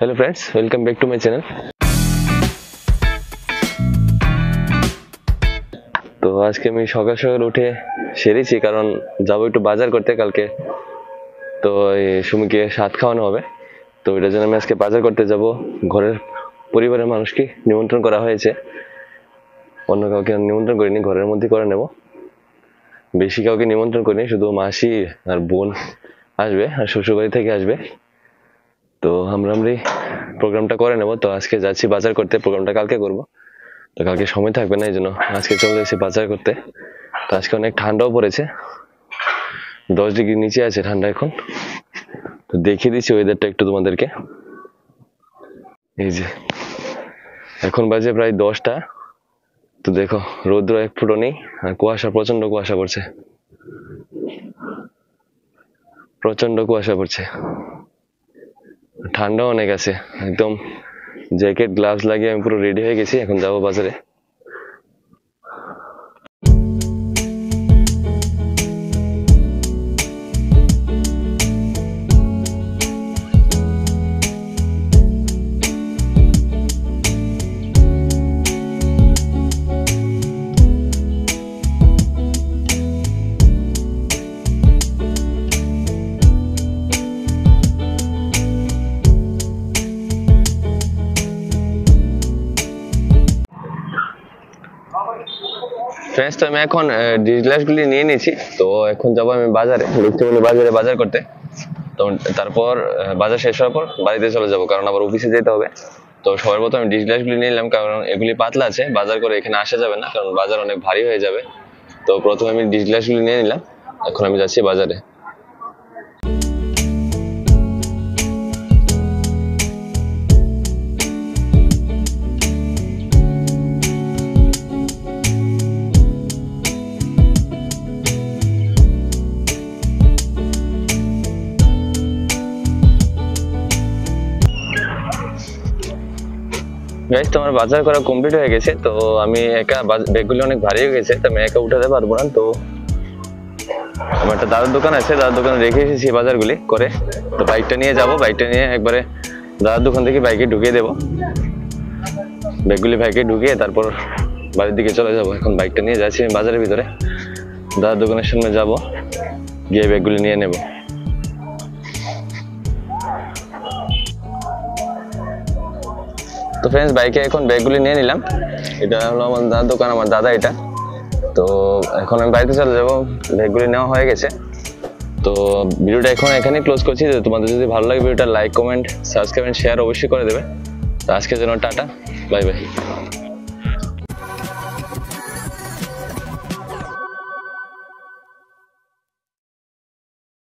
Hello friends, welcome back to my channel. तो आज के मैं সকাল সকাল উঠে সেরেছি কারণ যাব একটু বাজার করতে কালকে। তো এই সুমিকে সাত খাওয়ানো হবে, তো এটার জন্য আমি আজকে বাজার করতে যাব। ঘরের পরিবারের মানুষকে নিমন্ত্রণ করা হয়েছে, অন্য কাউকে নিমন্ত্রণ করিনি, ঘরের মধ্যে করে নেব। বেশি কাউকে নিমন্ত্রণ করিনি, শুধু মাসি আর বোন আসবে আর শ্বশুরবাড়ি থেকে আসবে। তো আমরা প্রোগ্রামটা করে নেব। তো আজকে যাচ্ছি বাজার করতে, প্রোগ্রামটা কালকে করব। তো কালকে সময় থাকবে না, এই জন্য আজকে চলে যাচ্ছি বাজার করতে। তো আজকে অনেক ঠান্ডাও পড়েছে, 10 ডিগ্রি নিচে আছে ঠান্ডা এখন। তো দেখিয়ে দিচ্ছি ওয়েদারটা একটু তোমাদেরকে। এই যে এখন বাজে প্রায় 10টা। তো দেখো রৌদ্র এক ফুটও নেই আর কুয়াশা, প্রচন্ড কুয়াশা পড়ছে, প্রচন্ড কুয়াশা পড়ছে। ঠান্ডা অনেক আছে, একদম জ্যাকেট গ্লাভস লাগিয়ে আমি পুরো রেডি হয়ে গেছি। এখন যাবো বাজারে। ফ্রেন্ডস, তো আমি এখন ডিসগ্লাসগুলি নিয়ে নিয়েছি। তো এখন যাবো আমি বাজারে, লক্ষ্মীমণি বাজারে বাজার করতে। তো তারপর বাজার শেষ হওয়ার পর বাড়িতে চলে যাব, কারণ আবার অফিসে যেতে হবে। তো সবার প্রথমে আমি ডিসগ্লাসগুলি নিয়ে নিলাম, কারণ এগুলি পাতলা আছে, বাজার করে এখানে আসা যাবে না, কারণ বাজার অনেক ভারী হয়ে যাবে। তো প্রথমে আমি ডিসগ্লাসগুলি নিয়ে নিলাম, এখন আমি যাচ্ছি বাজারে। গাইস, তোমার বাজার করা কমপ্লিট হয়ে গেছে। তো আমি একা, ব্যাগগুলি অনেক ভারী হয়ে গেছে, তো আমি একা উঠাতে পারবো না। তো আমার একটা দাদার দোকান আছে, দাদার দোকানে রেখে এসেছি বাজারগুলি করে। তো বাইকটা নিয়ে যাব, বাইকটা নিয়ে একবারে দাদার দোকান থেকে বাইকে ঢুকিয়ে দেবো, ব্যাগগুলি বাইকে ঢুকিয়ে তারপর বাড়ির দিকে চলে যাব। এখন বাইকটা নিয়ে যাচ্ছি আমি বাজারের ভিতরে, দাদার দোকানের সামনে যাব, গিয়ে ব্যাগগুলি নিয়ে নেব। তো ফ্রেন্ডস, বাইকে এখন ব্যাগগুলি নিয়ে নিলাম। এটা হলো আমার দাদার দোকান, আমার দাদা এটা। তো এখন আমি বাড়িতে চলে যাবো, ব্যাগগুলি নেওয়া হয়ে গেছে। তো ভিডিওটা এখন এখানেই ক্লোজ করছি। তোমাদের যদি ভালো লাগে ভিডিওটা like, comment, subscribe and share অবশ্যই করে দেবে। তো আজকের জন্য টাটা, বাই বাই।